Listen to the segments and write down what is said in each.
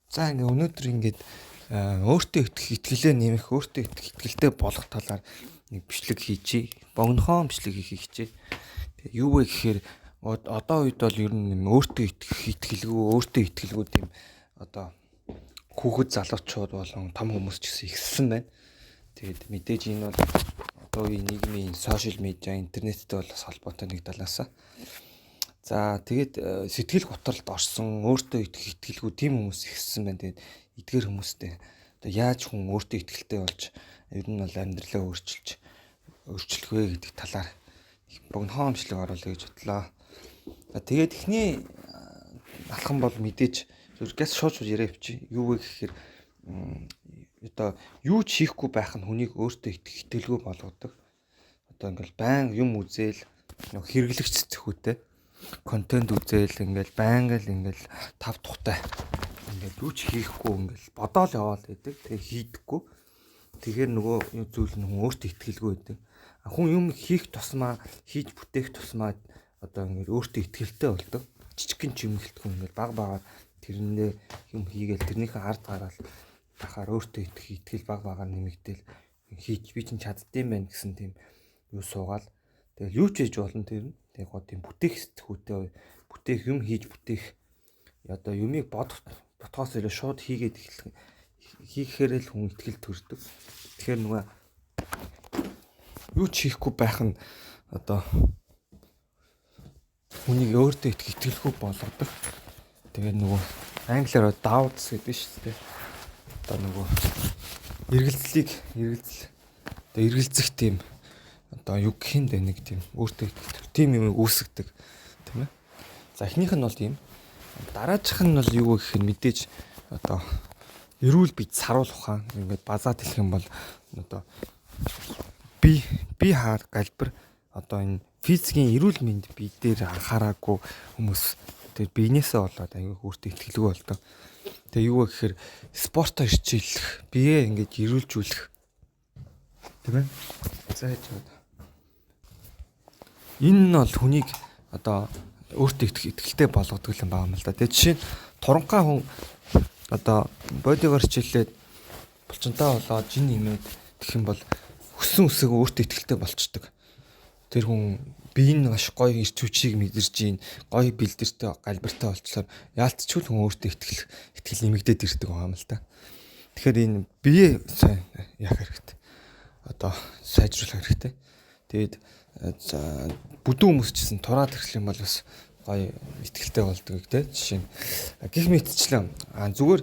За ингээ өнөөдөр ингээд өөртөө итгэлээ нэмэх, өөртөө итгэлтэй болох талаар нэг бичлэг хийжээ. Богинохон бичлэг хийх хичээ. Тэгээ юу вэ гэхээр одоо үед бол ер нь өөртөө итгэлгүй, өөртөө итгэлгүй тийм одоо хүүхэд залуучууд болон том хүмүүс ч гэсэн ихссэн байна. Тэгээд мэдээж энэ бол одоо үеийн нийгмийн сошиал медиа, интернеттэй бол бас холбоотой нэг талаасаа. За тэгээд сэтгэл готролд орсон, өөртөө итгэлгүй тийм хүмүүс ихссэн байна. Тэгээд эдгээр хүмүүстэй одоо яаж хүн өөртөө итгэлтэй болж ер нь бол амьдралаа өөрчлөх вэ гэдэг талаар богинохон бичлэг оруулъя гэж бодлоо. За тэгээд эхний алхам бол мэдээж зүргээс шууд яриа явчих. Юу вэ гэхээр одоо юу ч хийхгүй байх нь хүнийг өөртөө итгэлгүй болгодог. Одоо ингээл байн юм үзэл хэрэглэгч зөхүүтэй контент үзэл ингээл байнга л ингээл тав тухтай ингээл юу ч хийхгүй ингээл бодоол яваал байдаг. Тэгээ хийдэггүй. Тэгэхээр нөгөө зүйл нь хүн өөртөө итгэлгүй байдаг. Хүн юм хийх тусмаа, хийж бүтээх тусмаа одоо ингээл өөртөө итгэлтэй болдог. Жижигхэн юм хэлтгүй ингээл баг тэрнээ юм хийгээл тэрнийхээ ард гараал бахаар өөртөө итгэл баг нэмэгдээл хийж би чинь чаддсан байх гэсэн тийм юу суугаал. Тэгэл юу ч хийж болно тэр нь. Тэгээ гоо тийм бүтээх сэтгүүтэй бүтээх юм хийж бүтээх одоо юмыг бодхоос илүү шууд хийгээд хийхээр л хүн итгэл төрдөг. Тэгэхээр нөгөө юу ч хийхгүй байх нь одоо хүнийг өөртөө итгэлгүй болгодог. Тэгээ нөгөө англиар doubts гэдэг шүү дээ. Одоо нөгөө эргэлзэх тийм одоо юу гэх юм бэ нэг тийм өөртөө тийм юм үүсгдэг тийм ээ. За эхнийх нь бол тийм. Дараачих нь бол юу гэх юм мэдээж одоо эрүүл бие саруул ухаан ингээд базаад хэлэх юм бол одоо би хаар галбир одоо энэ физикийн эрүүл мэнд бие дээр анхаараагүй хүмүүс тэр биенээсээ болоод аюу өөртөө итгэлгүй болдог. Тэгээ юу вэ гэхээр спортоо хичээлэх, биеэ ингээд эрүүлжүүлэх тийм ээ. За яаж вэ? Энэ нь бол хүнийг одоо өөртөө итгэлтэй болгодог юм байна л да. Тэгээ жишээ нь туранхай хүн одоо бодигоор хичээлээд булчинтаа болоод жин нэмээд гэх юм бол өссөн өсөөгөө өөртөө итгэлтэй болчдөг. Тэр хүн бие нь маш гоё ирч хүчийг мэдэрч ийн гоё бэлдэртэй галбиртай болчлоор яалтчгүй хүн өөртөө итгэл нэмэгдээд ирдэг юм л да. Тэгэхээр энэ бие сайн яах хэрэгтэй. Одоо сайжруулах хэрэгтэй. Тэгээд бүдүүн хүмүүс ч гэсэн тураад ирэх юм бол бас гоё итгэлтэй болдог гэх жишээ нь гих мэдчлэн зүгээр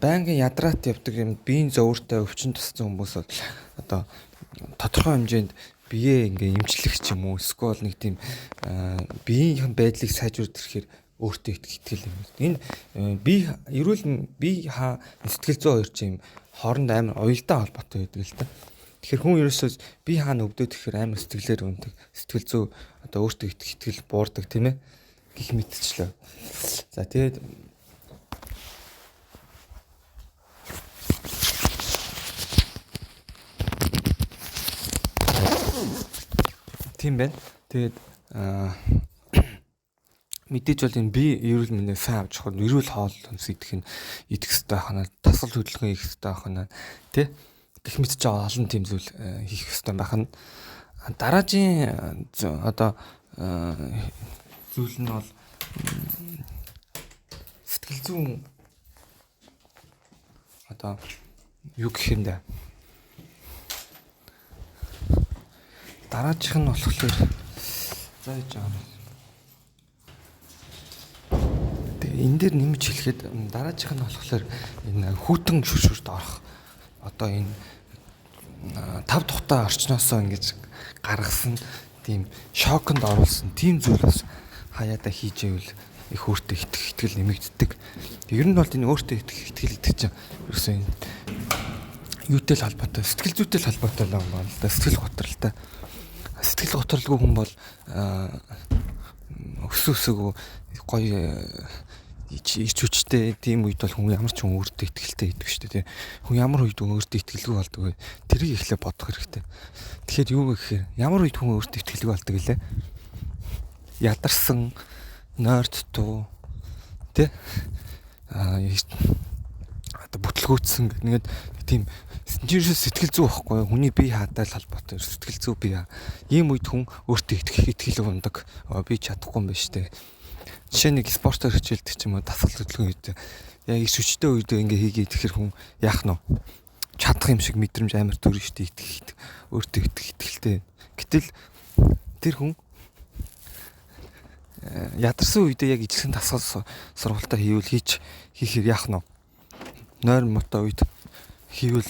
байнгын ядраат явдаг юм биеийн зовөртэй өвчин туссан хүмүүс бол одоо тодорхой хэмжээнд бие ингээ эмчлэх ч юм уу эсвэл нэг тийм биеийн байдлыг сайжруулах ирэхээр өөртөө итгэл юм. Энэ эрүүл бие сэтгэл зүйн хоёр ч юм хооронд амар уялдаа холбоотой байдаг л да. Тэгэхээр хүн ерөөсөө бие хаана өвдөд гэхээр амар сэтгэлээр үндэг. Сэтгэл зүй одоо өөртөө итгэл буурдаг тийм ээ. Гих мэдчлээ. За тэгээд тийм байна. Тэгээд мэдээж бол энэ бие эрүүл мэндийг сайн авч явах, эрүүл хоол хүнс идэх хэрэгтэй ханаа, тасгал хөдөлгөөн хийх хэрэгтэй ханаа, тий? Гэх мэдж байгаа олон тийм зүйл хийх хэрэгтэй байх нь. Дараагийн одоо зүйл нь бол сэтгэл зүйн одоо юу гэх юм бэ? Дараачих нь болохоор зааж байгаа. Тэгээ энэ дээр нэмж хэлэхэд дараачих нь болохоор энэ хүүтэн шүршүрт орох одоо энэ тав тухтай орчноосоо ингэж гаргасан тийм шоконд оруулсан тийм зүйл бас хаяада хийж ивэл их өөртөө итгэл нэмэгддэг. Ер нь бол энэ өөртөө итгэл чинь ерөөсөө энэ юутэй л холбоотой, сэтгэл зүйтэй л холбоотой юм байна л да. Сэтгэл готролтой. Сэтгэл готролгүй хүн бол өсөөгөө гоё ирч хүчтэй тийм үед бол хүн ямар ч хүн өөртөө итгэлтэй байдаг шүү дээ. Хүн ямар үед өөртөө итгэлгүй болдог вэ? Тэрийг эхлээ бодох хэрэгтэй. Тэгэхээр юу вэ гэхээр ямар үед хүн өөртөө итгэлгүй болдог гэлээ? Ядарсан, нойр дутуу, тэ? дэлгүүцсэн гэдэг тийм сэтгэл зүй байхгүй хүний бие хаатай л холбоотой сэтгэл зүй бие. Ийм үед хүн өөртөө итгэл ундаг. Би чадахгүй юм байна штэ. Жишээ нэг спортоор хичээлдэг ч юм уу дасгал хөдөлгөөн үед яг их хүчтэй үед ингээ хийгээд тэгэхээр хүн яах нь чадах юм шиг мэдрэмж амар төрн штэ өөртөө итгэлтэй. Гэтэл тэр хүн ядарсан үедээ яг ижилхэн дасгал сургалтаа хийхээр яах нь нойр мотоо үед хийвэл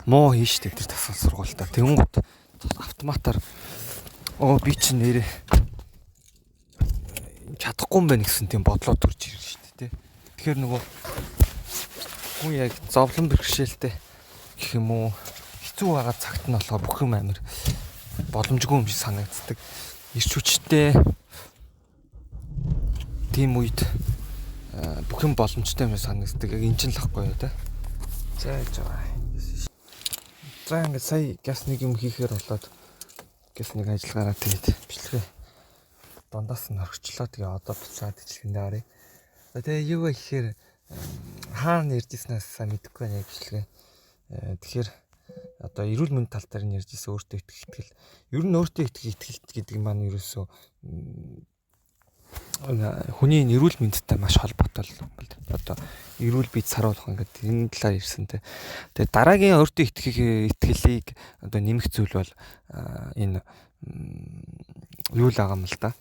муу хийн штэ тэр дасгал сургалтаа. Тэнгууд автоматар би чинь нэрээ чадахгүй юм байна гэсэн тийм бодлоо төрж ирнэ шүү дээ. Тэгэхээр нөгөө хүн яг зовлон бэрхшээлтэй гэх юм уу хэцүү байгаа цагт нь болохоо бүх юм амар боломжгүй юм шиг санагддаг. Ирч хүчтэй тийм үед бүх юм боломжтой юм санагддаг. Яг энэ ч л ахгүй юу те. За ингээд сая газ нэг юм хийхээр болоод газ нэг ажиллагаараа тэгээд бичлэгээ дундаас нь орчлоо. Тэгээ одоо буцаад ижилхэндээ оръё. Тэгээ юу вэ гэхээр хаана ярьжсэнээс сайн мэдэхгүй байна бичлэгээ. Тэгэхээр одоо эрүүл мэндийн тал дээр нь ярьжсэн өөртөө итгэл. Ер нь өөртөө итгэл гэдэг маань ерөөсөө хүний эрүүл мэндтэй маш холбоотой юм байна. Одоо эрүүл биед саруулах ингээд энэ талаар ирсэн те. Тэгээ дараагийн өөртөө итгэлийг одоо нэмэх зүйл бол энэ юу л байгаа юм л да.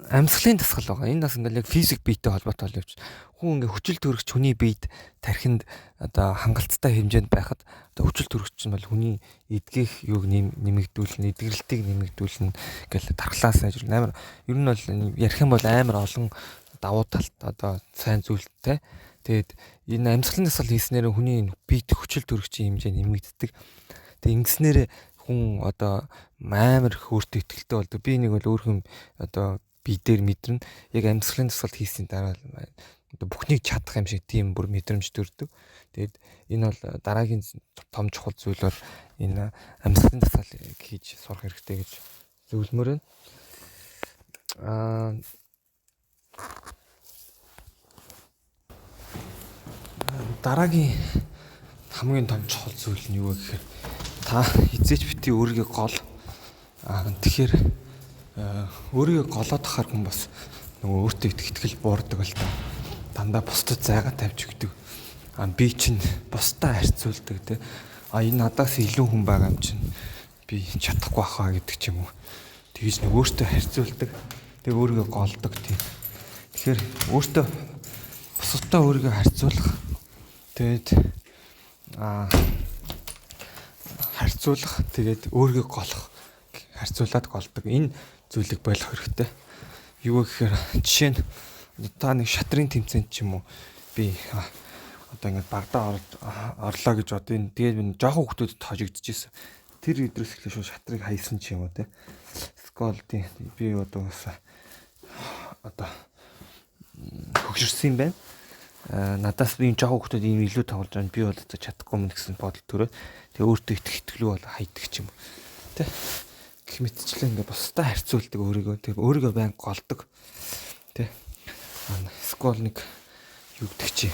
Амьсгалын дасгал байгаа. Энэ бас ингээл яг физик биетэй холбоотой явж. Хүн ингээ хүчил төрөгч хүний биед тархинд одоо хангалттай хэмжээнд байхад одоо хүчил төрөгч нь бол хүний эдгэх юуг нэмэгдүүлнэ, эдгэрэлтийг нэмэгдүүлнэ ингээл тархлаас ажил амар ер нь бол ярих юм бол амар олон давуу талт одоо сайн зүйлтэй. Тэгээд энэ амьсгалын дасгал хийснээр хүний биед хүчил төрөгчийн хэмжээ нэмэгддэг. Тэгээд ингэснээр хүн одоо амар өөртөө итгэлтэй болдог. Би нэг бол өөрхөн одоо би дээр мэдэрнэ. Яг амьсгалын дасгалт хийсний дараа одоо бүхнийг чадах юм шиг тийм бүр мэдрэмж төрдөг. Тэгээд энэ бол дараагийн том чухал зүйл бол энэ амьсгалын дасгал хийж сурах хэрэгтэй гэж зөвлөмөр байна. Дараагийн хамгийн том чухал зүйл нь юу вэ гэхээр та эзээч бити өөрийгөө гол. Тэгэхээр өөрийгөө голоод тахаар хүн бас нөгөө өөртөө итгэл буурдаг л та. Дандаа бусдад зайгаа тавьж өгдөг. Би чинь бусдаа харьцуулдаг те. Энэ надаас илүү хүн байгаа юм чинь би чадахгүй хаа гэдэг ч юм уу. Тэгж нэг өөртөө харьцуулдаг. Тэг өөрийгөө голдог тийм. Тэгэхээр өөртөө бусдаа өөрийгөө харьцуулах. Тэгээд харьцуулах тэгээд өөрийгөө голох. Харьцуулаад голдог. Энэ зүйлийг болох хэрэгтэй. Юу гэхээр жишээ нь та нэг шатрын тэмцээнд ч юм уу би одоо ингээд багдаа орлоо гэж одоо энэ тэгээд би жоохон хүмүүсд хожигдчихсэн. Тэр өдрөөс эхлээ шууд шатрыг хайсан ч юм уу те. Сколдын би одоо хөгжирсэн юм байна. Надаас би жоохон хүмүүс ийм илүү тоглож байгаа би бол чадахгүй юм гэсэн бодол төрөө. Тэгээ өөртөө итгэлгүй бол хайдаг ч юм уу. Тэ. Гэх мэтчлэн ингээ бусдаа харьцуулдаг өөрийгөө. Тэгээ өөрийгөө байн голдог. Тэ. Скол нэг юу гэдэг чи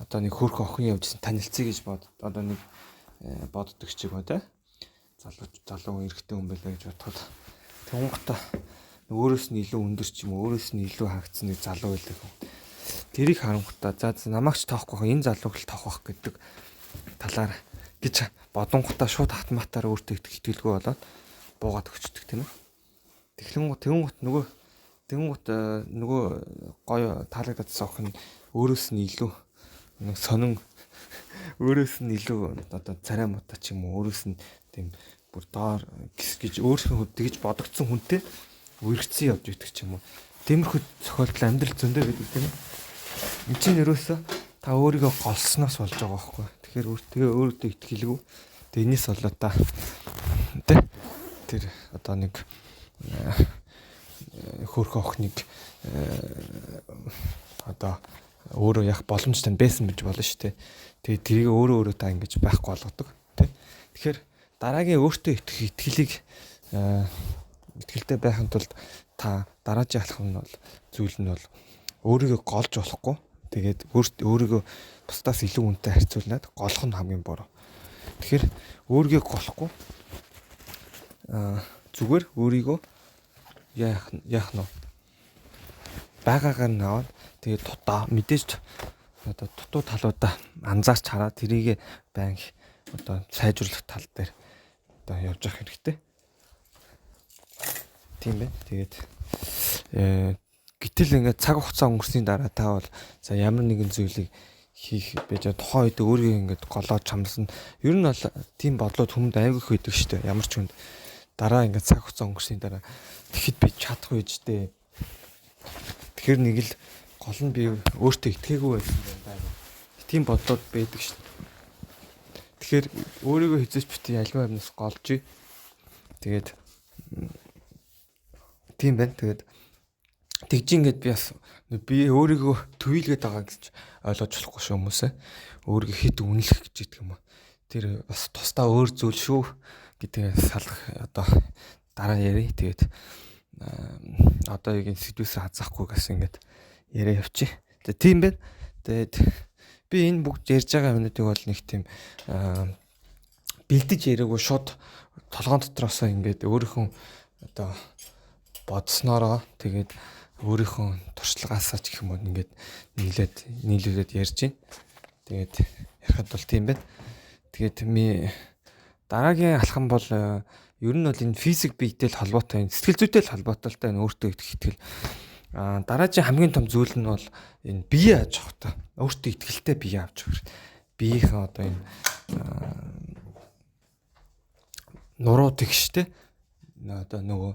одоо нэг хөрх охин явжсэн танилцъя гэж одоо нэг боддог ч юм уу те. Залуу эрэгтэй хүн байлаа гэж бодоход тэнгуутаа өөрөөс нь илүү өндөр ч юм уу өөрөөс нь илүү хаагцсан нэг залуу байлаа хүн. Тэрийг харангуйтаа за намаагч тоохгүй энэ залууг л тоох байх гэдэг талаар гэж бодонгуудаа шууд автоматаар өөртөө итгэлгүй болоод буугаад өгчдөг тийм үү. Тэнгуут нөгөө гоё таалагдсан охин өөрөөс нь илүү сонин өөрөөс нь илүү одоо царай муутай ч юм уу өөрөөс нь тийм бүр доор гэж өөрийнхөө тэгж бодогдсон хүнтэй үргэлжсэн явж идэг ч юм уу. Тиймэрхүү зохиолдол амьдрал зөндөө гэдэг тийм ээ. Энд чинь ерөөсөө та өөрийгөө голсноос болж байгаа байхгүй. Тэгэхээр өөртөө итгэлгүй. Тэгээ энэс болоо та тэ тэр одоо нэг хөрхөн охиныг одоо өөрөө яг боломжтой байсан гэж болно шүү дээ. Тэгээ тэрийг өөрөө та ингэж байхгүй болгодог тий. Тэгэхээр дараагийн өөртөө итгэлийг итгэлтэй байхын тулд та дараагийн алхам нь бол зүйл нь бол өөрийгөө голж болохгүй. Тэгээд өөрийгөө бусдаас илүү үнэтэй харьцуулнаад голох нь хамгийн буруу. Тэгэхээр өөрийгөө голохгүй зүгээр өөрийгөө яах нь байгаагаар нь аваад тэгээд мэдээж одоо дутуу талуудаа анзаарч хараад тэрийг байнга одоо сайжруулах тал дээр одоо явж явах хэрэгтэй. Тийм байна. Тэгээд гэтэл ингээд цаг хугацаа өнгөрсний дараа та бол за ямар нэгэн зүйлийг хийх байж тухайн үед өөрийгөө ингээд голоод чамлсан. Ер нь бол тийм бодлоод хүмүүд айгүйх байдаг шүү дээ. Ямар ч хүнд дараа ингээд цаг хугацаа өнгөрсний дараа тэгэхэд би чадахгүй байж дээ. Тэгэхээр нэг л гол нь би өөртөө итгээгүй байсан байна. Тийм бодлоод байдаг шүү дээ. Тэгэхээр өөрийгөө хизээч бити альва юмнаас голж. Тэгээд тийм байна. Тэгээд тэгж ингээд би өөрийгөө төвийлгээд байгаа гэж ойлгож болохгүй шүү хүмүүсээ. Өөрийгөө хэд үнэлэх гэж яддаг юм уу. Тэр бас тусдаа өөр зүйл шүү гэдгээ салах одоо дараа ярий. Тэгээд одоо яг энэ сэдвээс хазаахгүй гэсэн ингээд яриа явчих. Тэгээд тийм байна. Тэгээд би энэ бүгд ярьж байгаа юмнуудыг бол нэг тийм бэлдэж яриаггүй шууд толгоон дотроосоо ингээд өөрийнхөө одоо бодсноороо тэгээд өөрийнхөө туршлагаасаа ч гэх юм уу ингээд нийлүүлээд ярьж байна. Тэгээд ярихад бол тийм байна. Тэгээд дараагийн алхам бол ер нь бол энэ физик биетэй л холбоотой, сэтгэл зүйтэй л холбоотой л та өөртөө итгэл. Дараагийн хамгийн том зүйл нь бол энэ бие аж ахуйтай. Өөртөө итгэлтэй бие авч явах. Биеийнхээ одоо энэ нуруу тэгштэй одоо нөгөө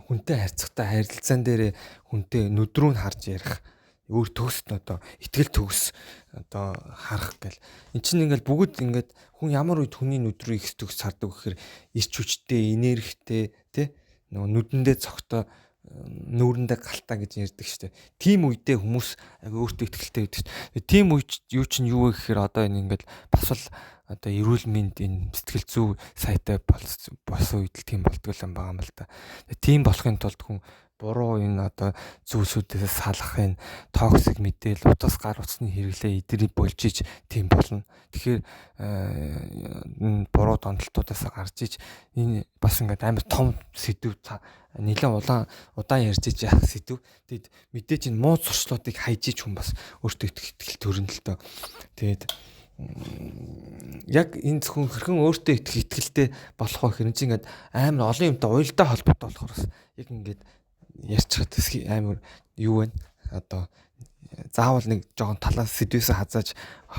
хүнтэй харьцахтай харилцаан дээр хүнтэй нүдрүү нь харж ярих өөр төгсд одоо итгэл төгс одоо харах гэл эн чинь ингээл бүгд ингээд хүн ямар үед хүний нүд рүү их төгс хардаг гэхээр ирч хүчтэй энергитэй тий нөгөө нүдэндээ цогтой нүүрэндээ галтаа гэж ярьдаг штеп. Тим үедээ хүмүүс өөртөө итгэлтэй байдаг. Тим үед юу чинь юу вэ гэхээр одоо энэ ингээд бас л одоо эрүүл мэнд энэ сэтгэл зүй сайтай болсон үед л тийм болдгоо юм байгаа юм л да. Тийм болохын тулд хүн буруу энэ одоо зүйлсүүдээс салах энэ токсик мэдээлэл утас гар утасны хэрэглээ эдний болж иж тийм болно. Тэгэхээр буруу донтолтуудаас гарч иж энэ бас ингээд амар том сэдв нэлээд удаан ярьж иж яах сэдв. Тэгэд мэдээж энэ муу зуршлуудыг хайж иж хүн бас өөртөө итгэл төрөн л доо. Тэгээд яг энэ зөвхөн хэрхэн өөртөө итгэлтэй болох вэ гэхээр чинь ингээд амар олон юмтай уялдаа холбоотой болохоор яг ингээд ярьчихад амар юу вэ? Одоо заавал нэг жоохон талаас сэдвээсээ хазааж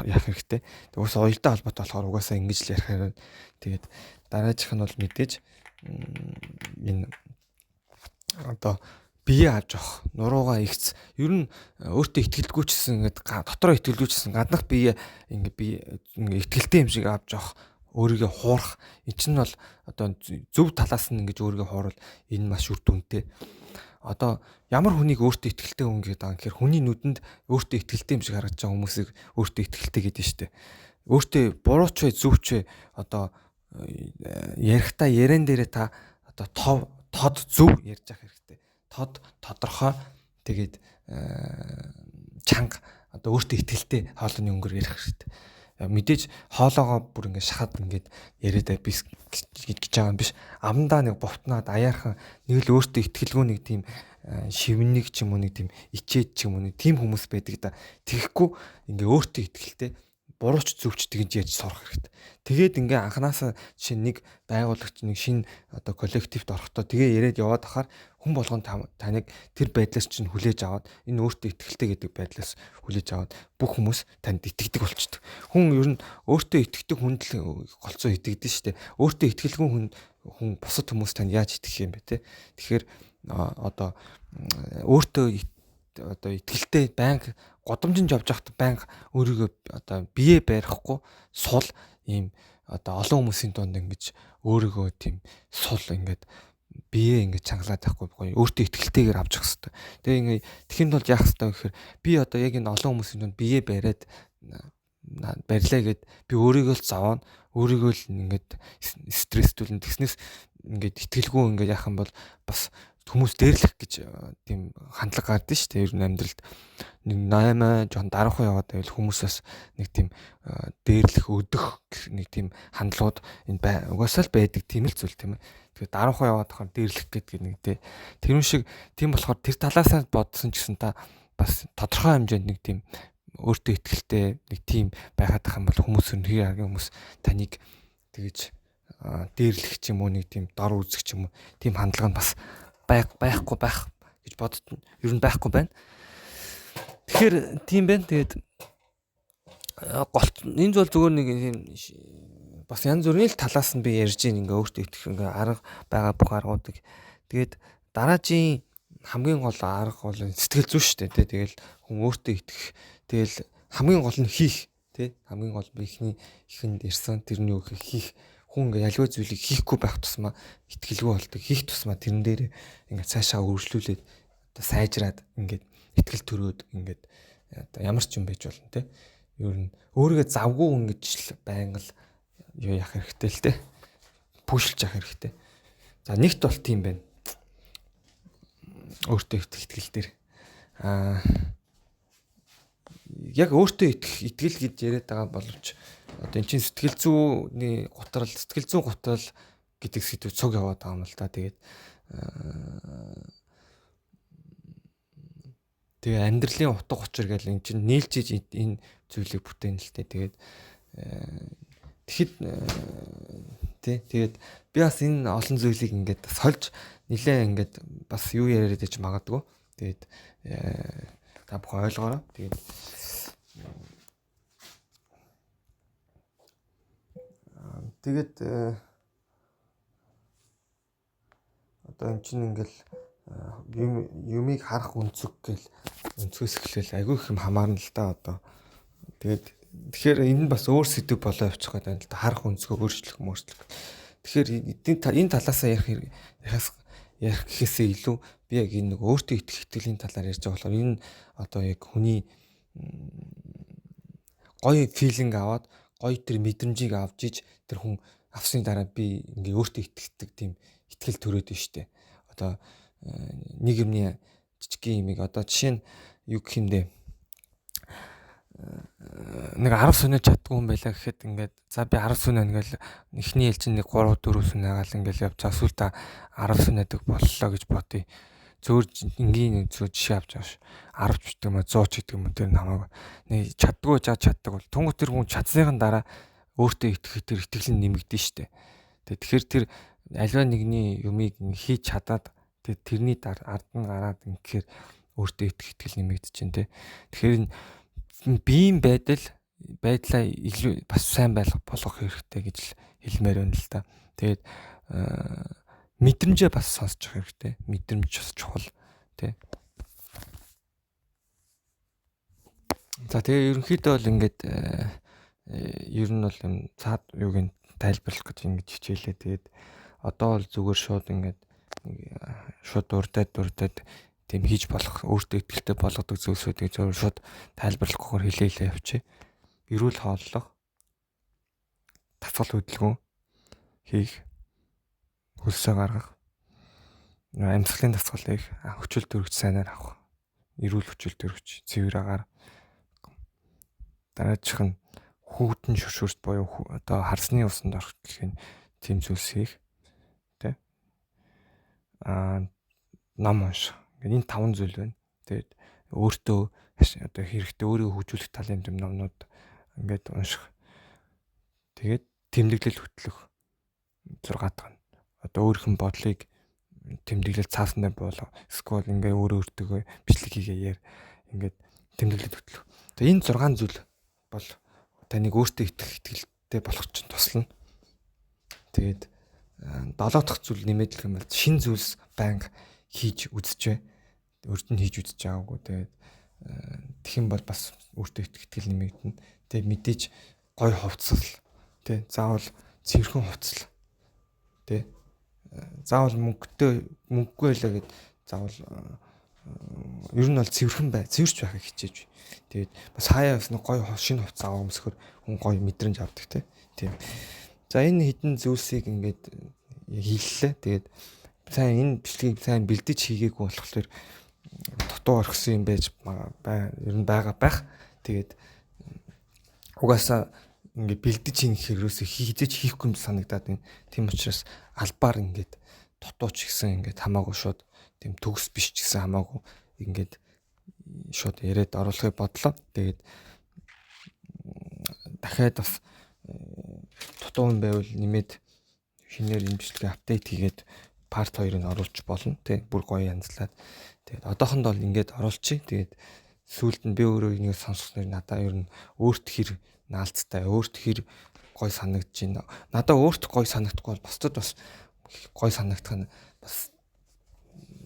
явах хэрэгтэй. Угсаа уялдаа холбоотой болохоор угаасаа ингэж л ярих хэрэг. Тэгээд дараагийнх нь бол мэдээж энэ одоо бие авч явах, нуруугаа ихц. Ер нь өөртөө итгэлгүй ч гэсэн ингээд дотроо итгэлгүй ч гэсэн гаднах бие ингээд би ингээд итгэлтэй юм шиг авч явах, өөрийгөө хуурах. Энэ чинь бол одоо зөв талаас нь ингэж өөрийгөө хуурал энэ маш үр дүнтэй. Одоо ямар хүнийг өөртөө итгэлтэй хүн гэдэг байгаа гэхээр хүний нүдэнд өөртөө итгэлтэй юм шиг харагдаж байгаа хүмүүсийг өөртөө итгэлтэй гэдэг нь шүү дээ. Өөртөө буруу ч вэ зөв ч вэ одоо ярихдаа ярен дээрээ та одоо тод зөв ярьж явах хэрэгтэй. Тод тодорхой тэгээд чанга одоо өөртөө итгэлтэй хоолойны өнгөөр ярих хэрэгтэй. Мэдээж хоолоогоо бүр ингээд шахаад ингээд яриад биш гэж байгаа юм биш. Амдаа нэг бовтнаад аяархан нэг л өөртөө итгэлгүй нэг тийм шивнэг ч юм уу нэг тийм ичээд ч юм уу нэг тийм хүмүүс байдаг да. Тэгэхгүй ингээд өөртөө итгэлтэй бурууч зөвч тэгж яаж сурах хэрэгтэй. Тэгээд ингээ анханасаа жишээ нэг байгуулагч нэг шинэ одоо коллективт орохдоо тэгээ яриад яваад ахаар хүн болгон таныг тэр байдлаас чинь хүлээж аваад энэ өөртөө итгэлтэй гэдэг байдлаас хүлээж аваад бүх хүмүүс танд итгэдэг болчдөг. Хүн ер нь өөртөө итгэдэг хүнд л голцоо итгэдэг шүү дээ. Өөртөө итгэлгүй хүн бусад хүмүүс танд яаж итгэх юм бэ те. Тэгэхээр одоо өөртөө одоо итгэлтэй байнга годомжинд явж байхад байнга өөрийгөө одоо бие барихгүй сул ийм одоо олон хүмүүсийн дунд ингэж өөрийгөө тийм сул ингээд бие ингэж чангалаад байхгүй гоё өөртөө итгэлтэйгээр авч явах хэрэгтэй. Тэгээ ингээ тэхэнд бол яах хэрэгтэй вэ гэхээр би одоо яг энэ олон хүмүүсийн дунд бие бариад барилаа гэд би өөрийгөө л завна өөрийгөө л ингээд стресстүүлэн тэгснээс ингээд итгэлгүй ингээд яах юм бол бас хүмүүс дээрлэх гэж тийм хандлага гардаг шүү дээ. Ер нь амьдралд нэг 8 жоон дараахан яваад байвал хүмүүс бас нэг тийм дээрлэх өдөх нэг тийм хандлагууд энэ угаасаа л байдаг тийм л зүйл тийм ээ. Тэгэхээр дараахан яваад хахаар дээрлэх гэдэг нэг тэр шиг тийм болохоор тэр талаасаа бодсон ч гэсэн та бас тодорхой хэмжээнд нэг тийм өөртөө ихтэй нэг тийм байгаад тах юм бол хүмүүс өнөхий хагийн хүмүүс таныг тэгэж дээрлэх ч юм уу нэг тийм дор үзэх ч юм уу тийм хандлага нь бас байхгүй байх гэж боддоо. Ер нь байхгүй байна. Тэгэхээр тийм байна. Тэгээд энэ зүйл зүгээр нэг тийм бас янз бүрийн талаас нь би ярьж ийн ингээ өөртөө итгэх ингээ арга байгаа бүх аргуудыг. Тэгээд дараагийн хамгийн гол арга бол сэтгэл зүй шүү дээ. Тэгэл хүн өөртөө итгэх. Тэгэл хамгийн гол нь хийх. Хамгийн гол би ихэнд ирсэн тэрний үг хийх. Хүн ингээ ялгүй зүйлийг хийхгүй байх тусмаа итгэлгүй болдог. Хийх тусмаа тэрэн дээр ингээ цаашаа үргэлжлүүлээд одоо сайжраад ингээд итгэл төрөөд ингээд одоо ямар ч юм байж болно те. Ер нь өөрийгөө завгүй ингэж байнга л юу яах хэрэгтэй л те. Пүшилж явах хэрэгтэй. За нэгт бол тийм байна. Өөртөө итгэл дээр яг өөртөө итгэл гэж яриад байгаа боловч одоо эн чинь сэтгэл зүйн гутрал гэдэг сэдв цуг яваад байгаа юм л да. Тэгээ амьдралын утга учир гэл эн чинь нийлжиж энэ зүйлийг бүтээн л дээ. Тэгээд би бас энэ олон зүйлийг ингээд сольж нилээ ингээд бас юу яриад иж магадгүй. Тэгээд та бүхэн ойлгоорой. Тэгээд одоо эн чинь ингээл юмыг харах өнцгөөс эхлээл айгүй их юм хамаарна л да одоо. Тэгэхээр энэ бас өөр сэдв болоо явчих гэдэг юм л да. Харах өнцгөө өөрчлөх. Тэгэхээр энэ талаасаа ярих гэхээсээ илүү би яг энэ нэг өөртөө итгэх итгэлийн талаар ярьж байгаа болохоор энэ одоо яг хүний гоё филинг аваад гоё тэр мэдрэмжийг авч иж тэр хүн авсны дараа би ингээ өөртөө итгэдэг тийм итгэл төрөөд байна штэ. Одоо нэг юмны жижигхэн юмыг одоо жишээ нь юу гэх юм бэ? Нэг 10 сүнэ чаддгүй юм байлаа гэхэд ингээд за би 10 сүнэ ингээл эхний ээлжин нэг 3 4 сүнэ гаал ингээл явж байгаа сүлд 10 сүнэдэг боллоо гэж бодъё. Зөөр энгийн нэг жишээ авч байгаа ш. 10 ч гэдэг юм 100 ч гэдэг юм тэр намайг нэг чаддгүй чаддаг бол тунгу тэр хүн чадсныхан дараа өөртөө итгэх тэр итгэл нь нэмэгдэн штэ. Тэгэхээр тэр аливаа нэгний юмыг хийж чадаад тэрний ард нь гараад ингэхээр өөртөө итгэх итгэл нэмэгдэж чинь те. Тэгэхээр биеийн байдлаа илүү бас сайн болгох хэрэгтэй гэж хэлмээр байна л да. Тэгээд мэдрэмжээ бас сонсож явах хэрэгтэй. Мэдрэмж бас чухал тий. За тэгээ ерөнхийдөө бол ингээд ер нь бол юм цаад юуг нь тайлбарлах гэж ингэж хичээлээ. Тэгээд одоо бол зүгээр шууд ингээд шууд дурдаад тийм хийж болох өөртөө ихтэй болгодог зүйлсүүдийг зөв шууд тайлбарлахгүйгээр хэлээ явчих. Эрүүл хооллох, тасгал хөдөлгөөн хийх, хөлсөө гаргах, амьсгалын тасгал хийх, хүчил төрөгч сайнаар авах, эрүүл хүчил төрөгч цэвэр агаар, дараачих нь хүүтэн шүршүрт буюу одоо харсны усанд орох гэх юм тийм зүйлс хийх, тэ ном унших. Энэ 5 зүйл байна. Тэгээд өөртөө одоо хэрэгтэй өөрийгөө хөгжүүлэх талын юм номнууд ингээд унших. Тэгээд тэмдэглэл хөтлөх 6 дахь нь одоо өөрийнх нь бодлыг тэмдэглэл цаасан дээр болоо. Эсвэл ингээ өөртөө бичлэг хийгээе ингээд тэмдэглэл хөтлөх. Тэгээд энэ 6 зүйл бол таныг өөртөө итгэлтэй болох чинь туслана. Тэгээд 7 дахь зүйл нэмэгдэх юм бол шин зүйлс банк хийж үзчихвэ. Өөрт нь хийж үзэж байгаагүй. Тэгээд тэгэх юм бол бас өөртөө итгэл нэмэгдэнэ. Тэгээд мэдээж гой хувцал тий заавал цэвэрхэн хувцал тий заавал мөнгөгүй байлаа гэд заавал ер нь бол цэвэрч байхыг хичээж. Тэгээд бас хаяа бас нэг гой шинэ хувцас аваа өмсөхөр хүн гой мэдрэмж авдаг тий. За энэ хідэн зүйлсийг ингээд хийллээ. Тэгээд сайн энэ бичлэгийг сайн бэлдэж хийгээгүй болохоор дутуу орхисон юм байж ер нь байгаа байх. Тэгээд угаасаа ингээд бэлдэж хийх хэрэгөөсөө хийжээч хийхгүй юм санагдаад байна. Тийм учраас албаар ингээд дутууч гэсэн ингээд хамаагүй шууд тийм төгс биш ч гэсэн хамаагүй ингээд шууд яриад оруулахыг бодлоо. Тэгээд дахиад бас дутуу юм байвал нэмээд шинээр энэ бичлэгээ апдейт хийгээд part 2-ыг оруулж болно. Тэг бүр гоё янзлаад. Тэгээд одоохондоо л ингээд оруулчих. Тэгээд сүүлд нь би өөрөө ингэ сонссноор надаа ер нь өөрт хэр наалцтай, өөрт хэр гоё санагдаж байна. Надаа өөрт гоё санагдахгүй бол бусдад бас гоё санагдах нь бас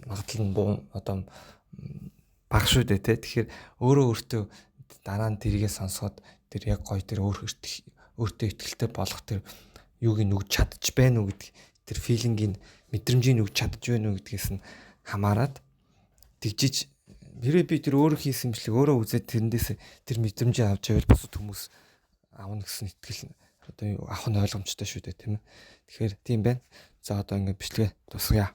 магадлал нь одоо бага шүү дээ тий. Тэгэхээр өөрөө өөртөө дараа нь тэрийгэ сонсоод тэр яг гоё тэр өөртөө ихтэй болох тэр юуг нь өгч чадчих байна уу гэдэг тэр филингийн мэдрэмжийг өгч чадчих байна уу гэдгээс нь хамаарат тэгжиж хэрэг би тэр өөрөө хийсэн бичлэг өөрөө үзээд тэрнээс тэр мэдрэмжийг авч байвал бусад хүмүүс аавна гэсэн итгэл одоо авах нь ойлгомжтой шүү дээ тийм ээ. Тэгэхээр тийм байна. За одоо ингэ бичлэгээ тусгая.